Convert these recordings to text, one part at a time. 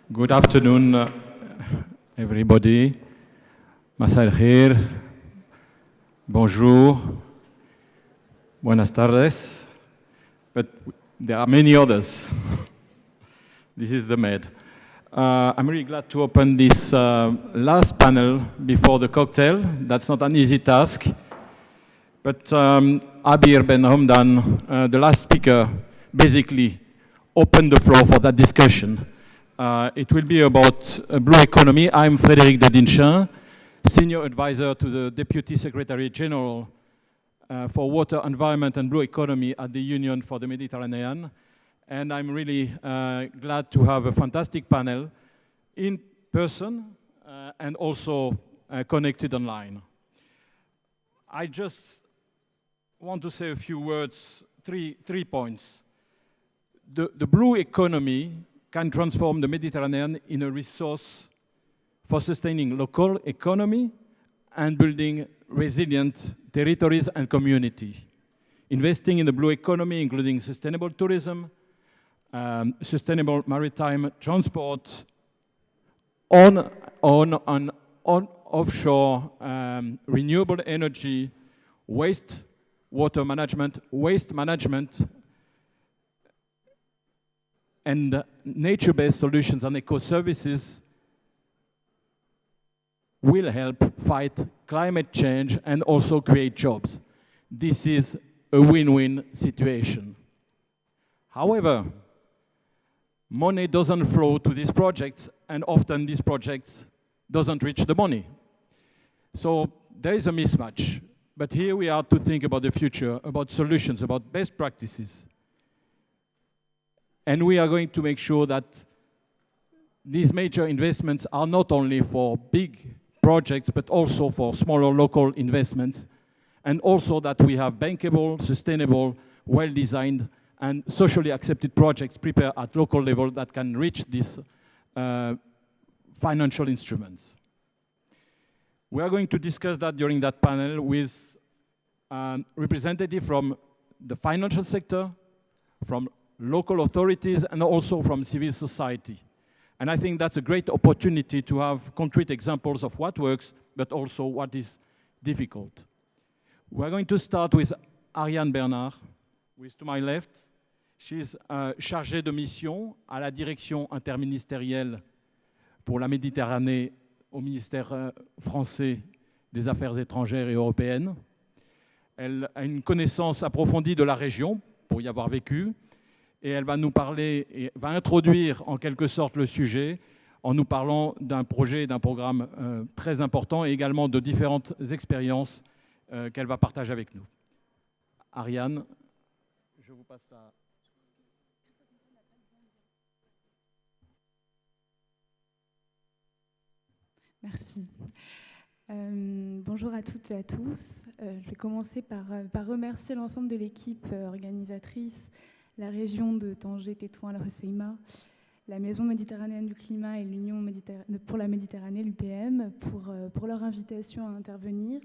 Good afternoon, everybody. Masá el khair. Bonjour. Buenas tardes. But there are many others. This is the med. I'm really glad to open this last panel before the cocktail. That's not an easy task. But Abir Ben Hamdan, the last speaker, basically opened the floor for that discussion. It will be about blue economy. I'm Frédéric Dedinchin, Senior Advisor to the Deputy Secretary General for Water, Environment and Blue Economy at the Union for the Mediterranean. And I'm really glad to have a fantastic panel in person and also connected online. I just want to say a few words, three points. The blue economy can transform the Mediterranean in a resource for sustaining local economy and building resilient territories and community. Investing in the blue economy, including sustainable tourism, sustainable maritime transport, on offshore renewable energy, water management, waste management, and nature-based solutions and eco-services will help fight climate change and also create jobs. This is a win-win situation. However, money doesn't flow to these projects, and often these projects doesn't reach the money. So there is a mismatch. But here we are to think about the future, about solutions, about best practices. And we are going to make sure that these major investments are not only for big projects, but also for smaller local investments, and also that we have bankable, sustainable, well-designed, and socially accepted projects prepared at local level that can reach these financial instruments. We are going to discuss that during that panel with representatives from the financial sector, from local authorities, and also from civil society. And I think that's a great opportunity to have concrete examples of what works, but also what is difficult. We're going to start with Ariane Bernard, who is to my left. She's chargée de mission à la direction interministérielle pour la Méditerranée au ministère français des Affaires étrangères et européennes. Elle a une connaissance approfondie de la région, pour y avoir vécu, et elle va nous parler, et va introduire en quelque sorte le sujet en nous parlant d'un projet, d'un programme très important et également de différentes expériences qu'elle va partager avec nous. Ariane, je vous passe la... Merci. Bonjour à toutes et à tous. Je vais commencer par remercier l'ensemble de l'équipe organisatrice, la région de Tanger, Tétouan, Al Hoceima, la Maison méditerranéenne du climat et l'Union pour la Méditerranée, l'UPM, pour leur invitation à intervenir.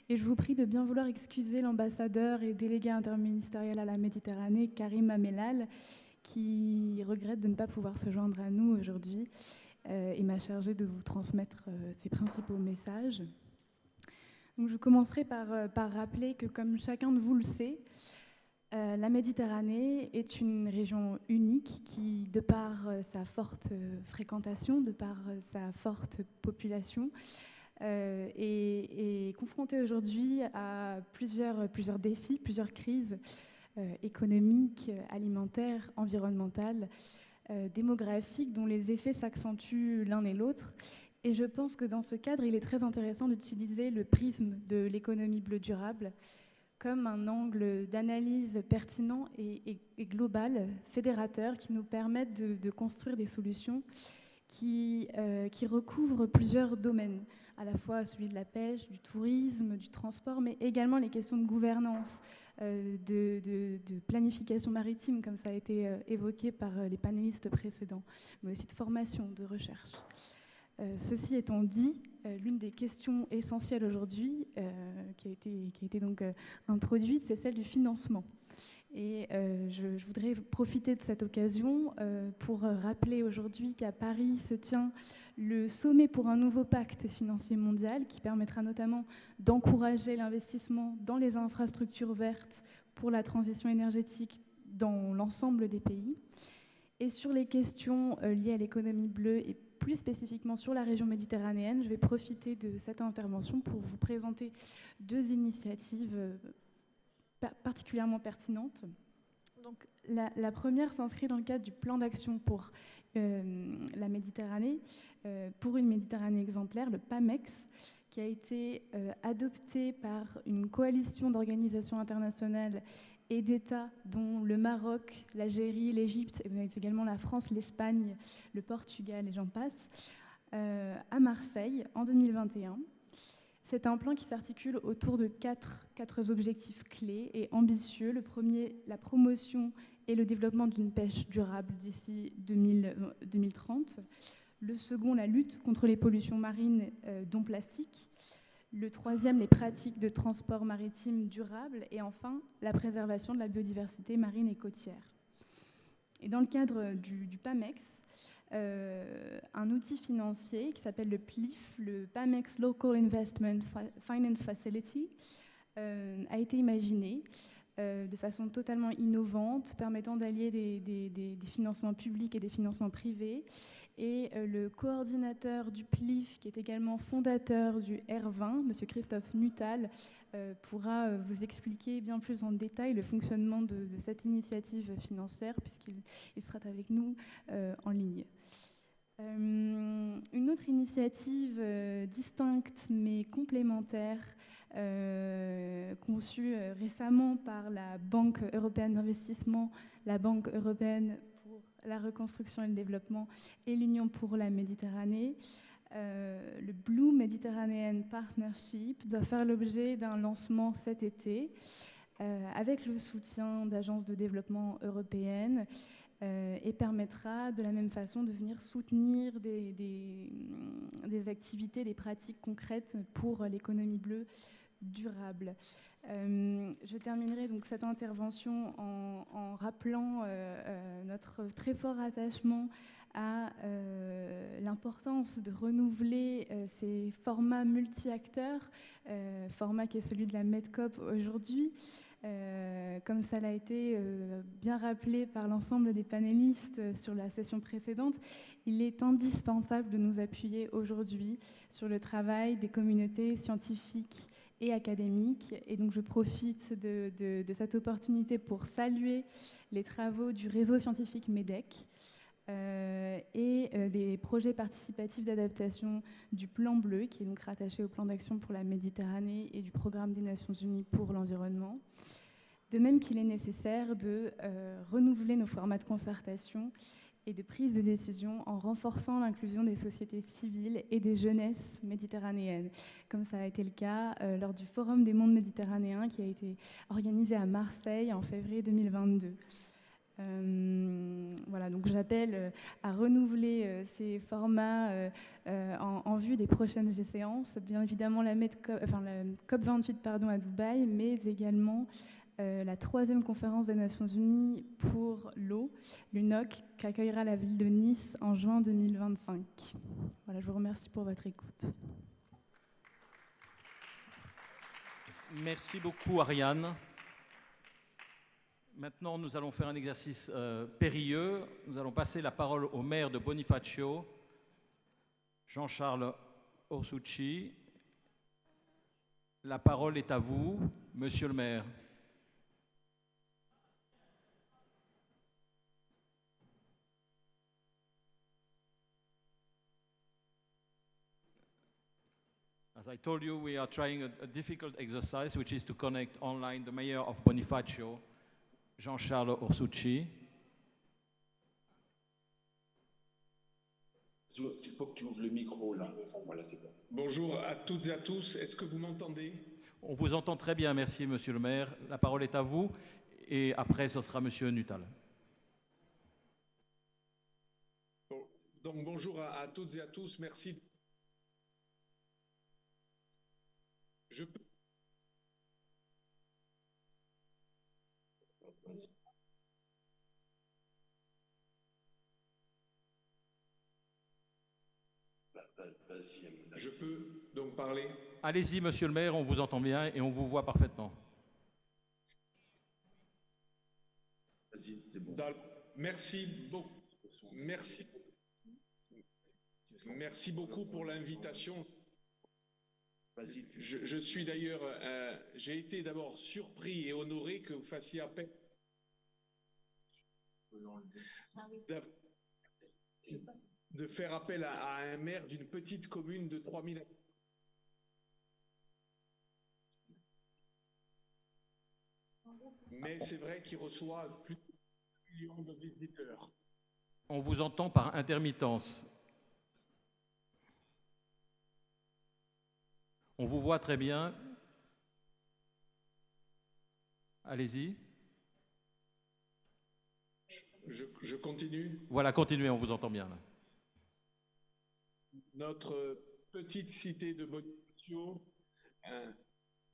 Et je vous prie de bien vouloir excuser l'ambassadeur et délégué interministériel à la Méditerranée, Karim Amelal, qui regrette de ne pas pouvoir se joindre à nous aujourd'hui et m'a chargé de vous transmettre ses principaux messages. Donc je commencerai par rappeler que, comme chacun de vous le sait, la Méditerranée est une région unique qui, de par sa forte fréquentation, de par sa forte population, est confrontée aujourd'hui à plusieurs défis, plusieurs crises économiques, alimentaires, environnementales, démographiques, dont les effets s'accentuent l'un et l'autre. Et je pense que dans ce cadre, il est très intéressant d'utiliser le prisme de l'économie bleue durable comme un angle d'analyse pertinent et global, fédérateur, qui nous permettent de construire des solutions qui recouvrent plusieurs domaines, à la fois celui de la pêche, du tourisme, du transport, mais également les questions de gouvernance, de planification maritime, comme ça a été évoqué par les panélistes précédents, mais aussi de formation, de recherche. Ceci étant dit, l'une des questions essentielles aujourd'hui, qui a été donc introduite, c'est celle du financement. Et je voudrais profiter de cette occasion pour rappeler aujourd'hui qu'à Paris se tient le sommet pour un nouveau pacte financier mondial qui permettra notamment d'encourager l'investissement dans les infrastructures vertes pour la transition énergétique dans l'ensemble des pays. Et sur les questions liées à l'économie bleue et plus spécifiquement sur la région méditerranéenne, je vais profiter de cette intervention pour vous présenter deux initiatives particulièrement pertinentes. Donc, la première s'inscrit dans le cadre du plan d'action pour la Méditerranée, pour une Méditerranée exemplaire, le PAMEX, qui a été adopté par une coalition d'organisations internationales et d'États, dont le Maroc, l'Algérie, l'Égypte, et également la France, l'Espagne, le Portugal, et j'en passe, à Marseille en 2021. C'est un plan qui s'articule autour de quatre objectifs clés et ambitieux. Le premier, la promotion et le développement d'une pêche durable d'ici 2030. Le second, la lutte contre les pollutions marines, dont plastique. Le troisième, les pratiques de transport maritime durable. Et enfin, la préservation de la biodiversité marine et côtière. Et dans le cadre du PAMEX, un outil financier qui s'appelle le PLIF, le PAMEX Local Investment Finance Facility, a été imaginé de façon totalement innovante, permettant d'allier des financements publics et des financements privés. Et le coordinateur du PLIF, qui est également fondateur du R20, M. Christophe Nuttall, pourra vous expliquer bien plus en détail le fonctionnement de cette initiative financière, puisqu'il sera avec nous en ligne. Une autre initiative distincte mais complémentaire, conçue récemment par la Banque européenne d'investissement, la Banque européenne pour la reconstruction et le développement et l'Union pour la Méditerranée, le Blue Mediterranean Partnership doit faire l'objet d'un lancement cet été avec le soutien d'agences de développement européennes et permettra de la même façon de venir soutenir des activités, des pratiques concrètes pour l'économie bleue durable. Je terminerai donc cette intervention en rappelant notre très fort attachement à l'importance de renouveler ces formats multi-acteurs, format qui est celui de la MEDCOP aujourd'hui. Comme ça l'a été bien rappelé par l'ensemble des panélistes sur la session précédente, il est indispensable de nous appuyer aujourd'hui sur le travail des communautés scientifiques et académiques. Et donc je profite de cette opportunité pour saluer les travaux du réseau scientifique MEDEC et des projets participatifs d'adaptation du Plan Bleu, qui est donc rattaché au Plan d'action pour la Méditerranée et du Programme des Nations Unies pour l'environnement. De même qu'il est nécessaire de renouveler nos formats de concertation et de prise de décision en renforçant l'inclusion des sociétés civiles et des jeunesses méditerranéennes, comme ça a été le cas lors du Forum des mondes méditerranéens qui a été organisé à Marseille en février 2022. Voilà, donc j'appelle à renouveler ces formats en vue des prochaines séances, bien évidemment la COP28 à Dubaï, mais également la 3e conférence des Nations Unies pour l'eau, l'UNOC, qui accueillera la ville de Nice en juin 2025. Voilà, je vous remercie pour votre écoute. Merci beaucoup, Ariane. Maintenant, nous allons faire un exercice périlleux. Nous allons passer la parole au maire de Bonifacio, Jean-Charles Orsucci. La parole est à vous, monsieur le maire. As I told you, we are trying a difficult exercise, which is to connect online the mayor of Bonifacio, Jean-Charles Orsucci. Il faut que tu ouvres le micro, là. Voilà, c'est bon. Bonjour à toutes et à tous. Est-ce que vous m'entendez? On vous entend très bien, merci, monsieur le maire. La parole est à vous. Et après, ce sera monsieur Nuttall. Bon, donc, bonjour à toutes et à tous. Merci. Je peux... Vas-y. Je peux donc parler? Allez-y, monsieur le maire, on vous entend bien et on vous voit parfaitement. Vas-y, c'est bon. Merci beaucoup. Merci beaucoup pour l'invitation. Je suis d'ailleurs, j'ai été d'abord surpris et honoré que vous fassiez appel de faire appel à un maire d'une petite commune de 3000 habitants. Mais c'est vrai qu'il reçoit plus de 1 million de visiteurs. On vous entend par intermittence. On vous voit très bien. Allez-y. Je continue. Voilà, continuez, on vous entend bien. Là. Notre petite cité de Bonifacio,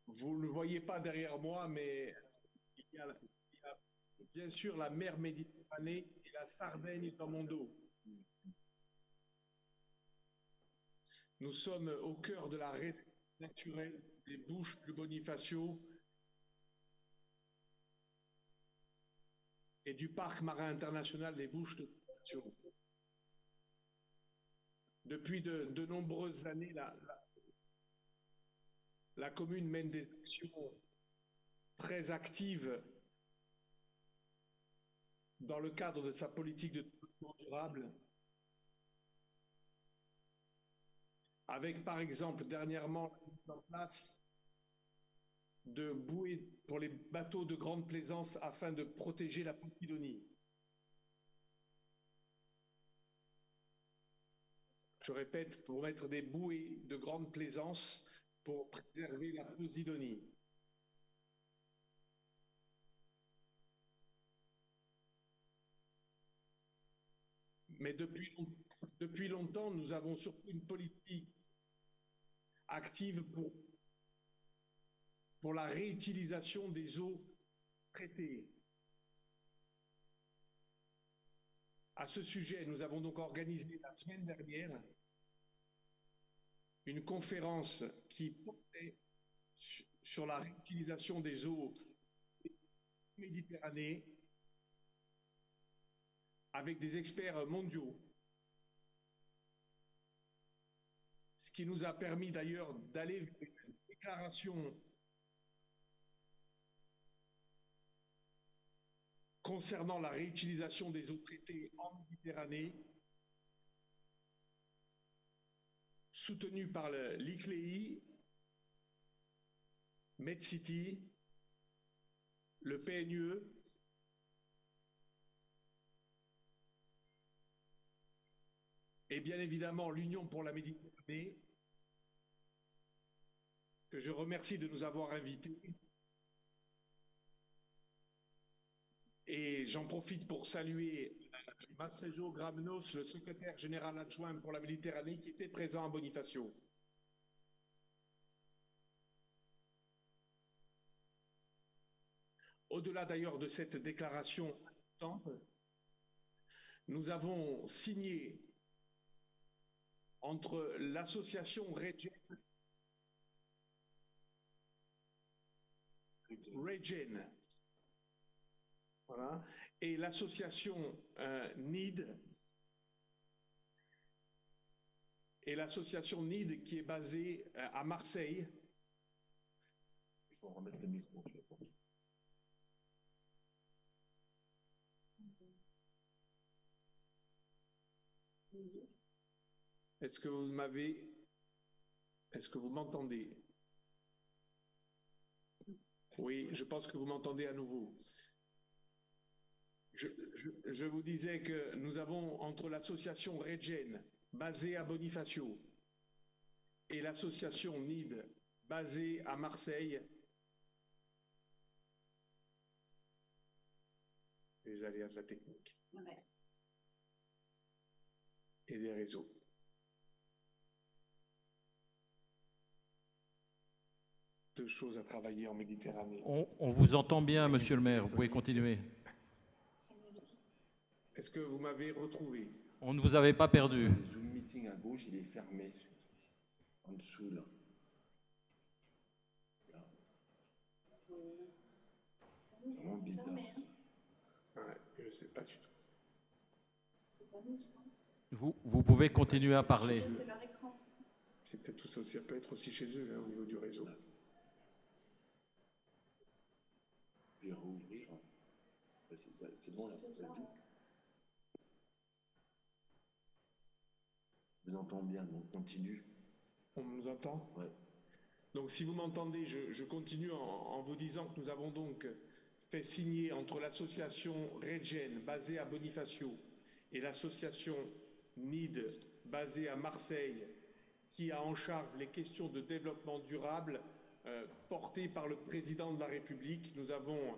vous ne le voyez pas derrière moi, mais il y a bien sûr la mer Méditerranée et la Sardaigne dans mon dos. Nous sommes au cœur de la réserve naturelle des Bouches de Bonifacio et du parc marin international des Bouches de Bonifacio. Depuis de nombreuses années, la commune mène des actions très actives dans le cadre de sa politique de développement durable, avec par exemple dernièrement la mise en place de bouées pour les bateaux de grande plaisance afin de protéger la Posidonie. Je répète, pour mettre des bouées de grande plaisance pour préserver la Posidonie. Mais depuis longtemps, nous avons surtout une politique active pour la réutilisation des eaux traitées. À ce sujet, nous avons donc organisé la semaine dernière une conférence qui portait sur la réutilisation des eaux Méditerranée avec des experts mondiaux. Ce qui nous a permis d'ailleurs d'aller vers une déclaration concernant la réutilisation des eaux traitées en Méditerranée, soutenue par l'ICLEI, MedCity, le PNUE, et bien évidemment l'Union pour la Méditerranée, que je remercie de nous avoir invités. Et j'en profite pour saluer Marcelo Gramnos, le secrétaire général adjoint pour la Méditerranée, qui était présent à Bonifacio. Au-delà d'ailleurs de cette déclaration importante, nous avons signé entre l'association Regen, voilà, et l'association NID, qui est basée à Marseille. Il faut remettre le micro. Est-ce que vous m'entendez? Oui, je pense que vous m'entendez à nouveau. Je vous disais que nous avons entre l'association Regen, basée à Bonifacio, et l'association NID, basée à Marseille, les aléas de la technique et des réseaux. Deux choses à travailler en Méditerranée. On vous entend bien, monsieur le maire, vous pouvez continuer. Est-ce que vous m'avez retrouvé? On ne vous avait pas perdu. Le Zoom Meeting à gauche, il est fermé. En dessous, là. Là. Vraiment bizarre, ça. Ouais, je ne sais pas du tout. Vous pouvez continuer à parler. C'est peut-être tout ça, ça peut être aussi chez eux, hein, au niveau du réseau. Je vais rouvrir. C'est bon, là. Je vous entends bien, donc continue. On nous entend? Ouais. Donc si vous m'entendez, je continue en vous disant que nous avons donc fait signer entre l'association Regen, basée à Bonifacio, et l'association NID, basée à Marseille, qui a en charge les questions de développement durable portées par le président de la République. Nous avons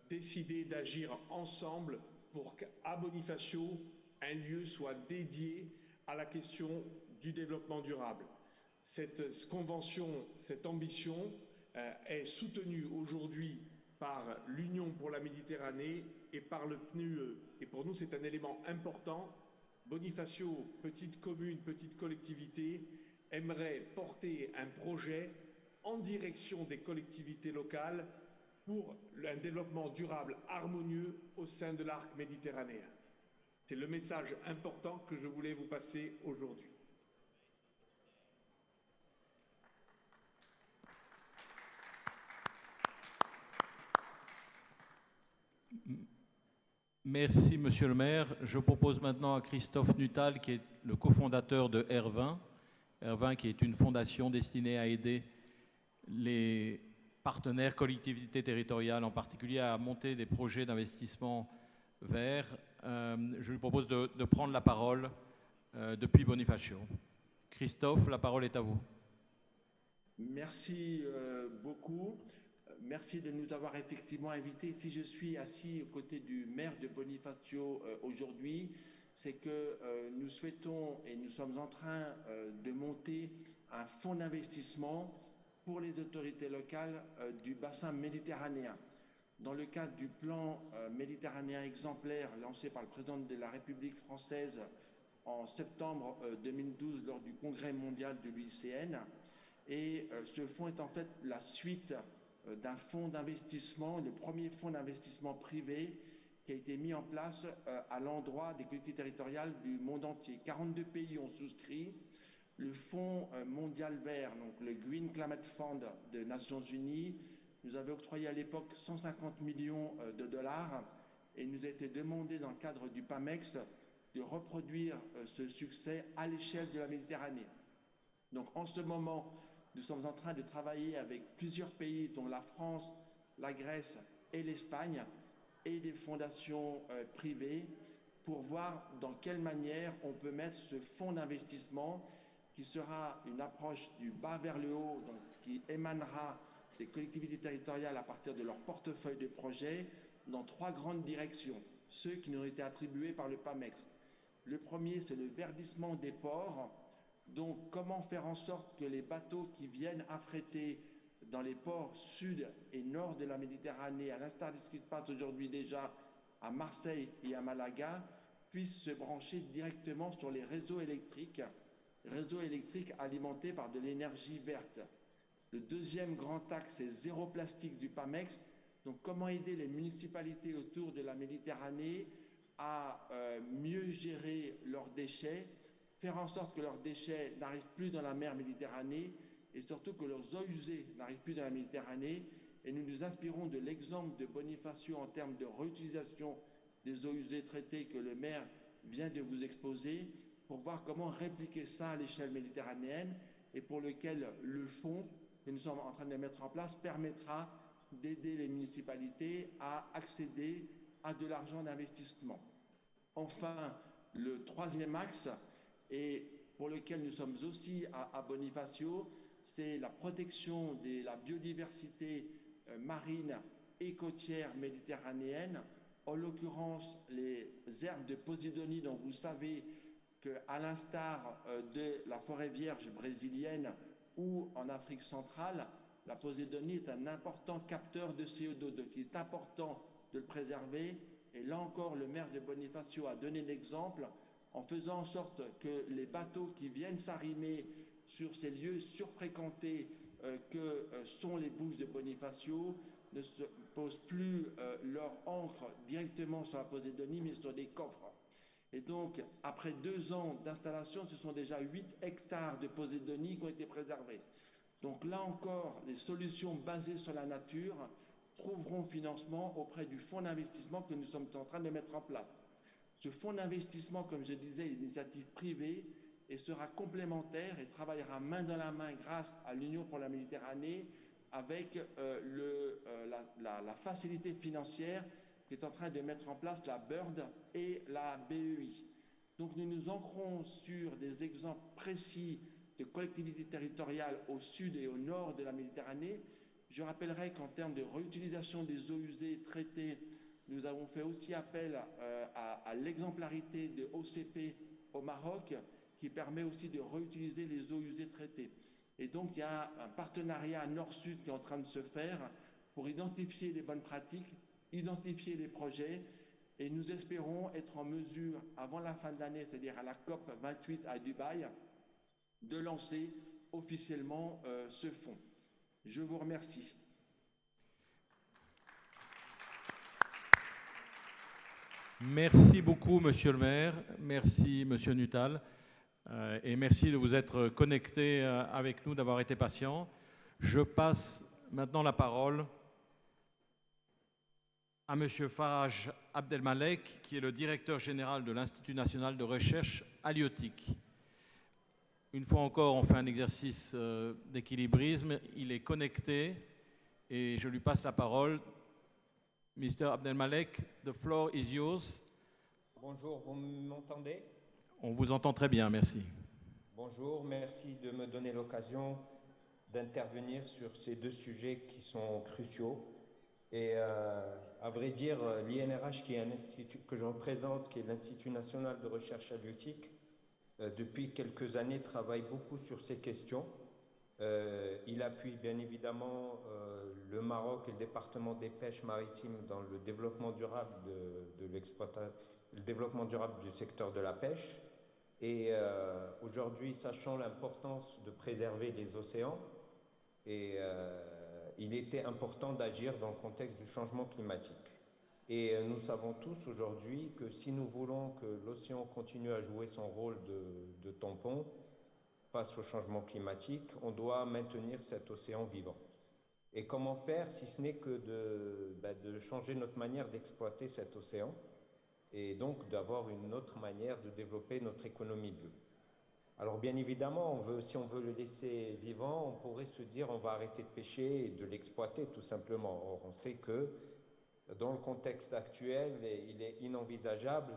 décidé d'agir ensemble pour qu'à Bonifacio, un lieu soit dédié à la question du développement durable. Cette convention, cette ambition est soutenue aujourd'hui par l'Union pour la Méditerranée et par le PNUE. Et pour nous, c'est un élément important. Bonifacio, petite commune, petite collectivité, aimerait porter un projet en direction des collectivités locales pour un développement durable harmonieux au sein de l'arc méditerranéen. C'est le message important que je voulais vous passer aujourd'hui. Merci, Monsieur le maire. Je propose maintenant à Christophe Nuttall, qui est le cofondateur de R20. R20, qui est une fondation destinée à aider les partenaires, collectivités territoriales en particulier, à monter des projets d'investissement vert. Je lui propose de prendre la parole depuis Bonifacio. Christophe, la parole est à vous. Merci beaucoup. Merci de nous avoir effectivement invités. Si je suis assis aux côtés du maire de Bonifacio aujourd'hui, c'est que nous souhaitons et nous sommes en train de monter un fonds d'investissement pour les autorités locales du bassin méditerranéen. Dans le cadre du plan méditerranéen exemplaire lancé par le président de la République française en septembre 2012 lors du congrès mondial de l'UICN. Et ce fonds est en fait la suite d'un fonds d'investissement, le premier fonds d'investissement privé qui a été mis en place à l'endroit des collectivités territoriales du monde entier. 42 pays ont souscrit. Le Fonds mondial vert, donc le Green Climate Fund des Nations Unies, nous avait octroyé à l'époque 150 millions de dollars et il nous a été demandé dans le cadre du PAMEX de reproduire ce succès à l'échelle de la Méditerranée. Donc en ce moment, nous sommes en train de travailler avec plusieurs pays, dont la France, la Grèce et l'Espagne, et des fondations privées, pour voir dans quelle manière on peut mettre ce fonds d'investissement qui sera une approche du bas vers le haut, donc qui émanera des collectivités territoriales à partir de leur portefeuille de projets, dans 3 grandes directions, ceux qui nous ont été attribués par le PAMEX. Le premier, c'est le verdissement des ports. Donc, comment faire en sorte que les bateaux qui viennent affréter dans les ports sud et nord de la Méditerranée, à l'instar de ce qui se passe aujourd'hui déjà à Marseille et à Malaga, puissent se brancher directement sur les réseaux électriques alimentés par de l'énergie verte. Le deuxième grand axe, c'est zéro plastique du PAMEX. Donc, comment aider les municipalités autour de la Méditerranée à mieux gérer leurs déchets, faire en sorte que leurs déchets n'arrivent plus dans la mer Méditerranée et surtout que leurs eaux usées n'arrivent plus dans la Méditerranée. Et nous nous inspirons de l'exemple de Bonifacio en termes de réutilisation des eaux usées traitées que le maire vient de vous exposer pour voir comment répliquer ça à l'échelle méditerranéenne et pour lequel le fonds que nous sommes en train de mettre en place permettra d'aider les municipalités à accéder à de l'argent d'investissement. Enfin, le troisième axe, et pour lequel nous sommes aussi à Bonifacio, c'est la protection de la biodiversité marine et côtière méditerranéenne, en l'occurrence les herbes de Posidonie dont vous savez qu'à l'instar de la forêt vierge brésilienne ou en Afrique centrale, la Posidonie est un important capteur de CO2, donc il est important de le préserver. Et là encore, le maire de Bonifacio a donné l'exemple en faisant en sorte que les bateaux qui viennent s'arrimer sur ces lieux surfréquentés que sont les Bouches de Bonifacio ne se posent plus leur ancre directement sur la Poséidonie, mais sur des coffres. Et donc, après 2 ans d'installation, ce sont déjà 8 hectares de Poséidonie qui ont été préservés. Donc là encore, les solutions basées sur la nature trouveront financement auprès du fonds d'investissement que nous sommes en train de mettre en place. Ce fonds d'investissement, comme je disais, est une initiative privée et sera complémentaire et travaillera main dans la main grâce à l'Union pour la Méditerranée avec la facilité financière qu'est en train de mettre en place la BIRD et la BEI. Donc nous nous ancrons sur des exemples précis de collectivités territoriales au sud et au nord de la Méditerranée. Je rappellerai qu'en termes de réutilisation des eaux usées traitées, nous avons fait aussi appel à l'exemplarité de OCP au Maroc, qui permet aussi de réutiliser les eaux usées traitées. Et donc, il y a un partenariat nord-sud qui est en train de se faire pour identifier les bonnes pratiques, identifier les projets, et nous espérons être en mesure, avant la fin de l'année, c'est-à-dire à la COP 28 à Dubaï, de lancer officiellement ce fonds. Je vous remercie. Merci beaucoup, Monsieur le maire. Merci, Monsieur Nuttall. Et merci de vous être connecté avec nous, d'avoir été patient. Je passe maintenant la parole à Monsieur Faraj Abdelmalek, qui est le directeur général de l'Institut national de recherche halieutique. Une fois encore, on fait un exercice d'équilibrisme. Il est connecté et je lui passe la parole. Mr. Abdelmalek, the floor is yours. Bonjour, vous m'entendez? On vous entend très bien, merci. Bonjour, merci de me donner l'occasion d'intervenir sur ces 2 sujets qui sont cruciaux. Et à vrai dire, l'INRH, qui est un institut que je représente, qui est l'Institut national de recherche halieutique, depuis quelques années travaille beaucoup sur ces questions. Il appuie bien évidemment le Maroc et le département des pêches maritimes dans le développement durable le développement durable du secteur de la pêche. Et aujourd'hui, sachant l'importance de préserver les océans, il était important d'agir dans le contexte du changement climatique. Et nous savons tous aujourd'hui que si nous voulons que l'océan continue à jouer son rôle de tampon face au changement climatique, on doit maintenir cet océan vivant. Et comment faire si ce n'est que de changer notre manière d'exploiter cet océan et donc d'avoir une autre manière de développer notre économie bleue. Alors bien évidemment, si on veut le laisser vivant, on pourrait se dire on va arrêter de pêcher et de l'exploiter tout simplement. Or, on sait que dans le contexte actuel, il est inenvisageable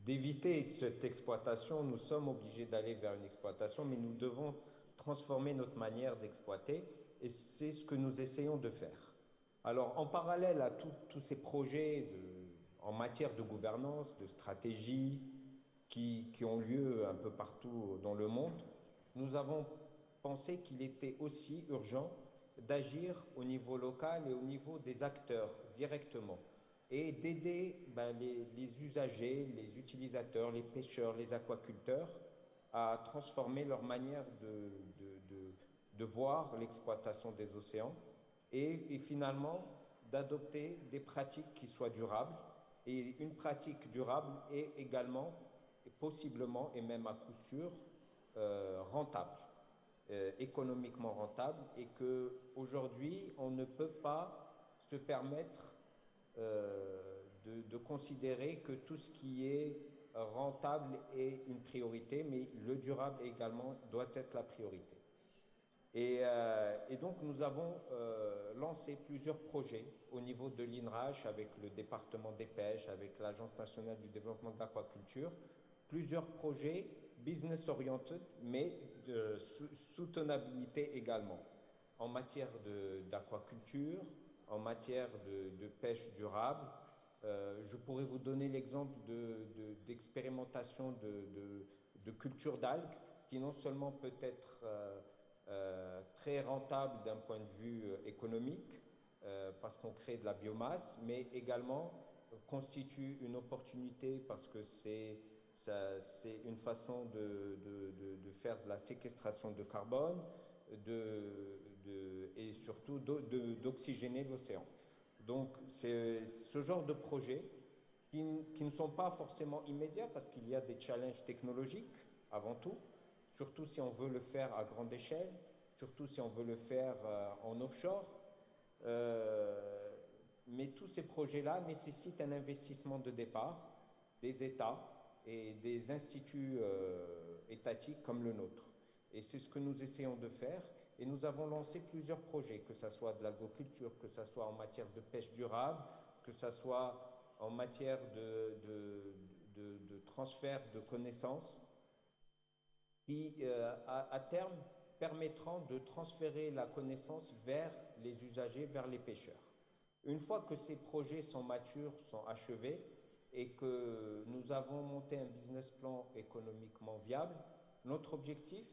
d'éviter cette exploitation. Nous sommes obligés d'aller vers une exploitation, mais nous devons transformer notre manière d'exploiter et c'est ce que nous essayons de faire. Alors, en parallèle à tous ces projets en matière de gouvernance, de stratégie qui ont lieu un peu partout dans le monde, nous avons pensé qu'il était aussi urgent d'agir au niveau local et au niveau des acteurs directement et d'aider les usagers, les utilisateurs, les pêcheurs, les aquaculteurs à transformer leur manière de voir l'exploitation des océans et finalement d'adopter des pratiques qui soient durables. Et une pratique durable est également, et possiblement et même à coup sûr, rentable, économiquement rentable, et qu'aujourd'hui, on ne peut pas se permettre de considérer que tout ce qui est rentable est une priorité, mais le durable également doit être la priorité. Et donc, nous avons lancé plusieurs projets au niveau de l'INRH, avec le département des pêches, avec l'Agence nationale du développement de l'aquaculture, plusieurs projets business-oriented, mais de soutenabilité également, en matière d'aquaculture, en matière de pêche durable. Je pourrais vous donner l'exemple d'expérimentation de culture d'algues, qui non seulement peut être très rentable d'un point de vue économique, parce qu'on crée de la biomasse, mais également constitue une opportunité parce que c'est une façon de faire de la séquestration de carbone et surtout d'oxygéner l'océan. Donc c'est ce genre de projets qui ne sont pas forcément immédiats parce qu'il y a des challenges technologiques avant tout, surtout si on veut le faire à grande échelle, surtout si on veut le faire en offshore. Mais tous ces projets-là nécessitent un investissement de départ des États et des instituts étatiques comme le nôtre. Et c'est ce que nous essayons de faire. Et nous avons lancé plusieurs projets, que ce soit de l'agriculture, que ce soit en matière de pêche durable, que ce soit en matière de transfert de connaissances, qui, à terme, permettront de transférer la connaissance vers les usagers, vers les pêcheurs. Une fois que ces projets sont matures, sont achevés, et que nous avons monté un business plan économiquement viable, notre objectif,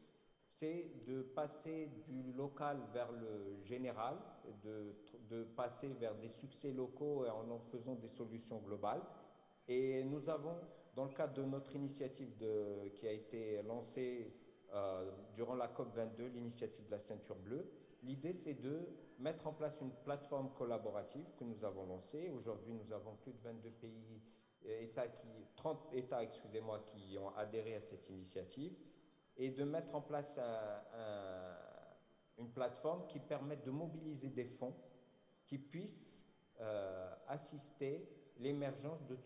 c'est de passer du local vers le général, de passer vers des succès locaux en faisant des solutions globales. Et nous avons, dans le cadre de notre initiative qui a été lancée durant la COP22, l'initiative de la ceinture bleue, l'idée c'est de mettre en place une plateforme collaborative que nous avons lancée. Aujourd'hui, nous avons plus de 22 30 États qui ont adhéré à cette initiative, et de mettre en place une plateforme qui permette de mobiliser des fonds qui puissent assister l'émergence de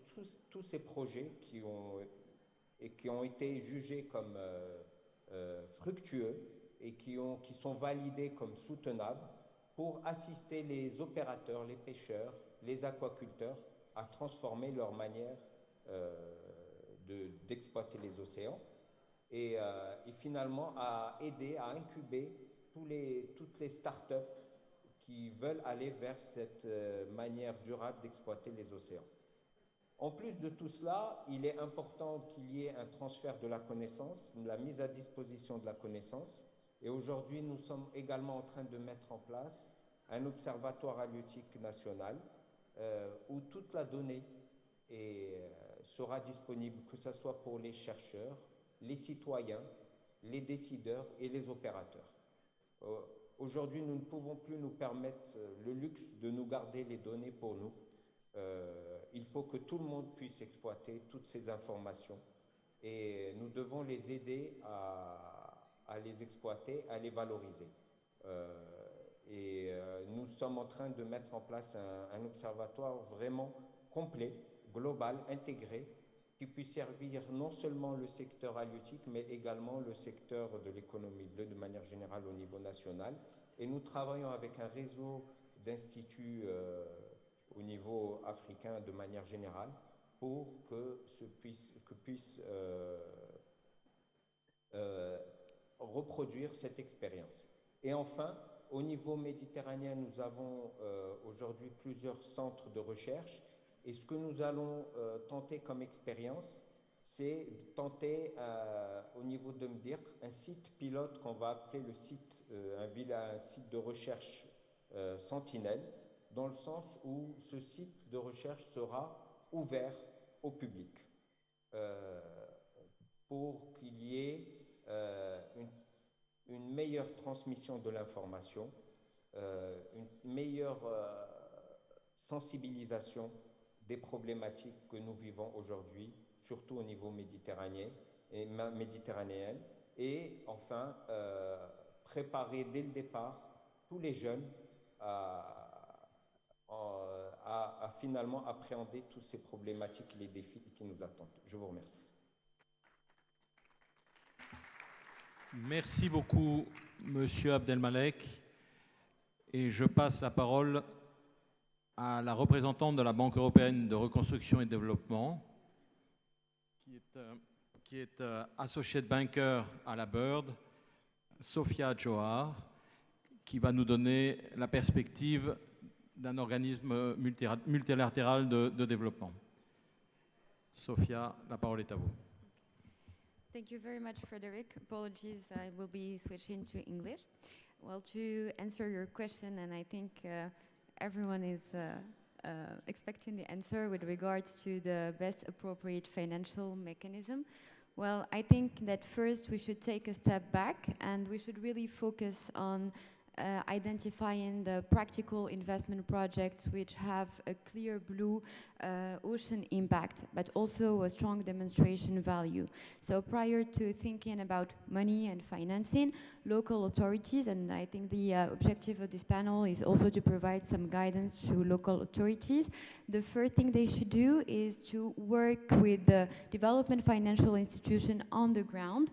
tous ces projets qui ont été jugés comme fructueux et qui sont validés comme soutenables pour assister les opérateurs, les pêcheurs, les aquaculteurs à transformer leur manière d'exploiter les océans et finalement à aider, à incuber toutes les startups qui veulent aller vers cette manière durable d'exploiter les océans. En plus de tout cela, il est important qu'il y ait un transfert de la connaissance, la mise à disposition de la connaissance. Et aujourd'hui, nous sommes également en train de mettre en place un observatoire halieutique national où toute la donnée sera disponible, que ce soit pour les chercheurs, les citoyens, les décideurs et les opérateurs. Aujourd'hui, nous ne pouvons plus nous permettre le luxe de nous garder les données pour nous. Il faut que tout le monde puisse exploiter toutes ces informations et nous devons les aider à les exploiter, à les valoriser. Nous sommes en train de mettre en place un observatoire vraiment complet, global, intégré, qui puisse servir non seulement le secteur halieutique, mais également le secteur de l'économie bleue de manière générale au niveau national. Et nous travaillons avec un réseau d'instituts au niveau africain de manière générale pour que puisse reproduire cette expérience. Et enfin, au niveau méditerranéen, nous avons aujourd'hui plusieurs centres de recherche. Et ce que nous allons tenter comme expérience, c'est tenter au niveau de Mdir un site pilote qu'on va appeler le site, un site de recherche Sentinelle, dans le sens où ce site de recherche sera ouvert au public pour qu'il y ait une meilleure transmission de l'information, une meilleure sensibilisation des problématiques que nous vivons aujourd'hui, surtout au niveau méditerranéen, et enfin préparer dès le départ tous les jeunes à finalement appréhender toutes ces problématiques et les défis qui nous attendent. Je vous remercie. Merci beaucoup, Monsieur Abdelmalek. Et je passe la parole à la représentante de la Banque européenne de reconstruction et de développement, qui est associate banker à la Bird, Sophia Johar, qui va nous donner la perspective d'un organisme multilatéral de développement. Sophia, la parole est à vous. Thank you very much, Frederick. Apologies, I will be switching to English. Well, to answer your question, and I think everyone is expecting the answer with regards to the best appropriate financial mechanism. Well, I think that first we should take a step back and we should really focus on identifying the practical investment projects which have a clear blue ocean impact, but also a strong demonstration value. So prior to thinking about money and financing, local authorities, and I think the objective of this panel is also to provide some guidance to local authorities, the first thing they should do is to work with the development financial institution on the ground,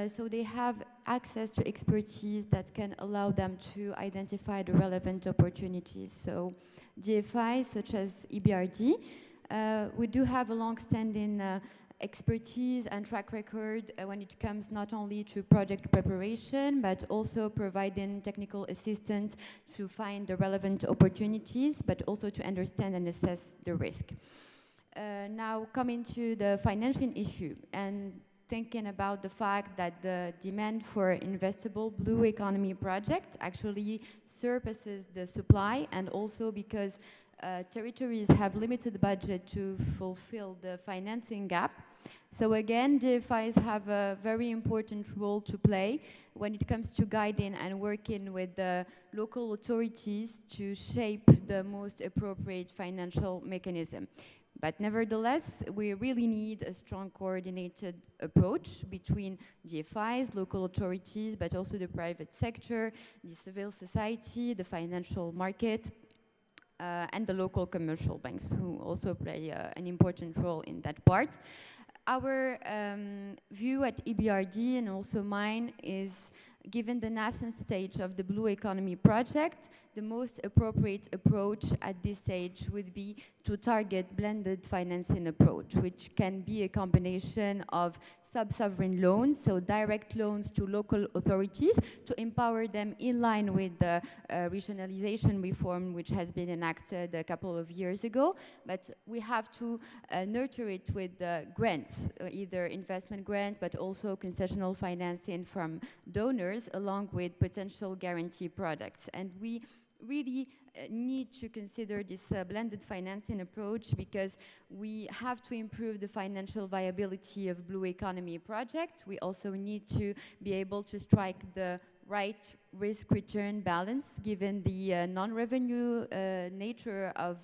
so they have access to expertise that can allow them to identify the relevant opportunities. So DFIs such as EBRD, we do have a long-standing expertise and track record when it comes not only to project preparation, but also providing technical assistance to find the relevant opportunities, but also to understand and assess the risk. Now coming to the financing issue and thinking about the fact that the demand for investable blue economy project actually surpasses the supply, and also because territories have limited budget to fulfill the financing gap. So again, DFIs have a very important role to play when it comes to guiding and working with the local authorities to shape the most appropriate financial mechanism. But nevertheless, we really need a strong coordinated approach between DFIs, local authorities, but also the private sector, the civil society, the financial market, and the local commercial banks, who also play an important role in that part. Our view at EBRD, and also mine, is given the nascent stage of the Blue Economy project, the most appropriate approach at this stage would be to target blended financing approach, which can be a combination of sub-sovereign loans, so direct loans to local authorities to empower them in line with the regionalization reform which has been enacted a couple of years ago. But we have to nurture it with grants, either investment grant, but also concessional financing from donors, along with potential guarantee products. And we really need to consider this blended financing approach because we have to improve the financial viability of Blue Economy project. We also need to be able to strike the right risk-return balance given the non-revenue nature of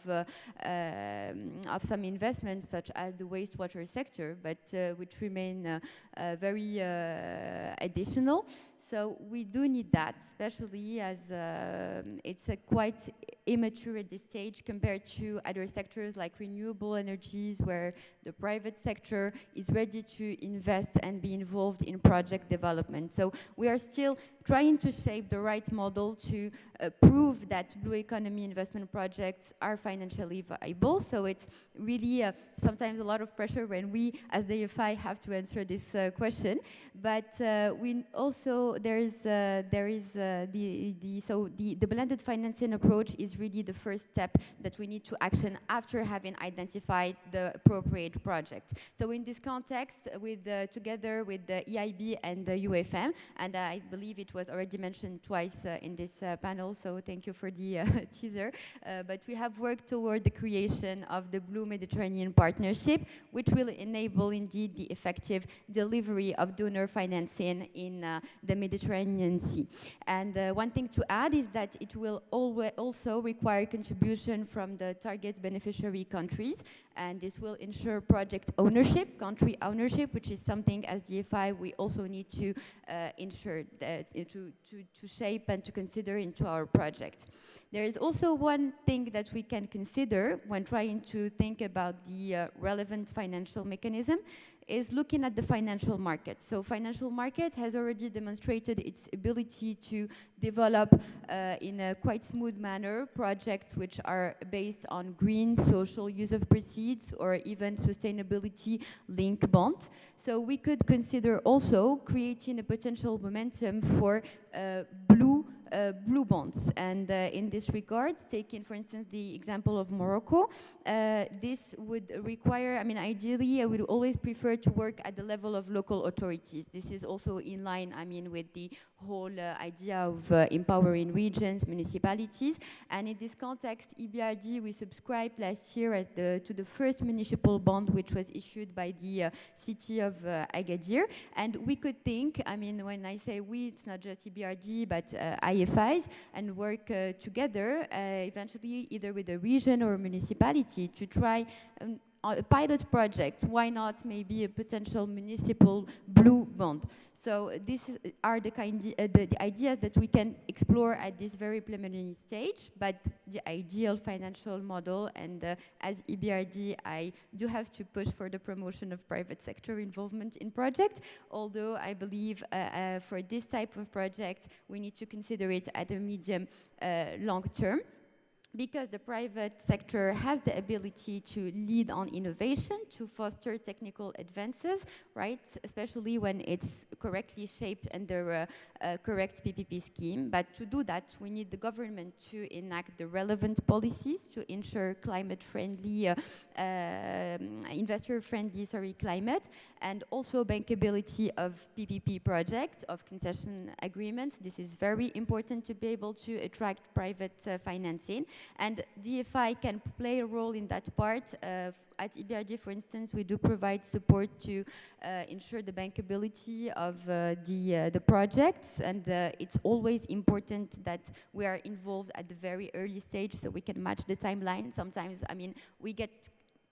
some investments such as the wastewater sector, but which remain very additional. So we do need that, especially as it's a quite immature at this stage compared to other sectors like renewable energies, where the private sector is ready to invest and be involved in project development. So we are still trying to shape the right model to prove that Blue Economy investment projects are financially viable. So it's really sometimes a lot of pressure when we, as the DFI, have to answer this question. But we also the blended financing approach is really the first step that we need to action after having identified the appropriate project. So in this context, together with the EIB and the UFM, and I believe it was already mentioned twice in this panel, so thank you for the teaser, but we have worked toward the creation of the Blue Mediterranean Partnership, which will enable indeed the effective delivery of donor financing in the Mediterranean Sea. And one thing to add is that it will also require contribution from the target beneficiary countries, and this will ensure project ownership, country ownership, which is something as DFI we also need to ensure that to shape and to consider into our project. There is also one thing that we can consider when trying to think about the relevant financial mechanism is looking at the financial market. So financial market has already demonstrated its ability to develop in a quite smooth manner projects which are based on green social use of proceeds or even sustainability linked bonds. So we could consider also creating a potential momentum for blue bonds. And in this regard, taking for instance the example of Morocco, this would require, I mean, ideally I would always prefer to work at the level of local authorities. This is also in line, I mean, with the whole idea of empowering regions, municipalities. And in this context, EBRD, we subscribed last year to the first municipal bond, which was issued by the city of Agadir. And we could think, I mean, when I say we, it's not just EBRD, but IFIs, and work together, eventually either with a region or a municipality to try a pilot project. Why not maybe a potential municipal blue bond? So are the ideas that we can explore at this very preliminary stage, but the ideal financial model, and as EBRD, I do have to push for the promotion of private sector involvement in projects, although I believe for this type of project, we need to consider it at a medium long term, because the private sector has the ability to lead on innovation, to foster technical advances, right? Especially when it's correctly shaped under a correct PPP scheme. But to do that, we need the government to enact the relevant policies to ensure climate-friendly, investor-friendly, climate, and also bankability of PPP projects, of concession agreements. This is very important to be able to attract private financing. And DFI can play a role in that part. At EBRD, for instance, we do provide support to ensure the bankability of the projects, and it's always important that we are involved at the very early stage so we can match the timeline. Sometimes, I mean, we get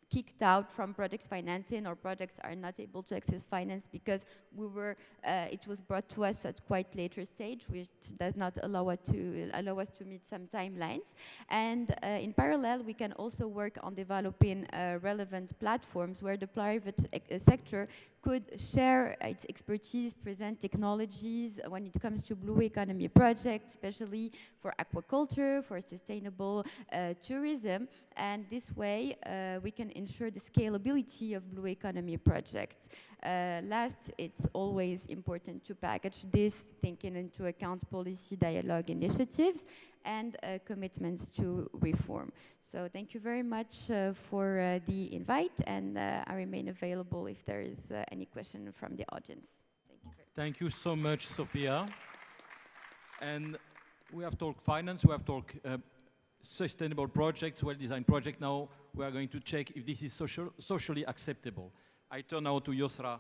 kicked out from project financing, or projects are not able to access finance because it was brought to us at quite later stage, which does not allow us to meet some timelines. And in parallel, we can also work on developing relevant platforms where the private sector could share its expertise, present technologies when it comes to blue economy projects, especially for aquaculture, for sustainable tourism. And this way, we can ensure the scalability of blue economy projects. Last, it's always important to package this, taking into account policy dialogue initiatives and commitments to reform. So thank you very much for the invite, and I remain available if there is any question from the audience. Thank you. Thank you so much, Sophia. And we have talked finance, we have talked sustainable projects, well-designed projects. Now we are going to check if this is socially acceptable. I turn now to Yosra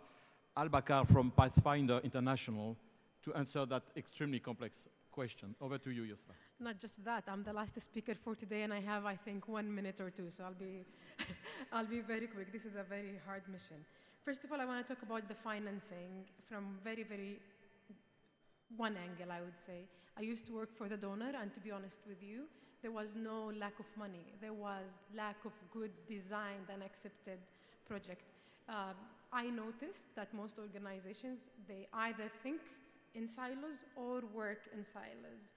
Al-Bakar from Pathfinder International to answer that extremely complex question. Over to you, Yosra. Not just that, I'm the last speaker for today, and I have, I think, 1 minute or two, so I'll be very quick. This is a very hard mission. First of all, I want to talk about the financing from very one angle, I would say. I used to work for the donor, and to be honest with you, there was no lack of money. There was lack of good designed and accepted project. I noticed that most organizations, they either think in silos or work in silos.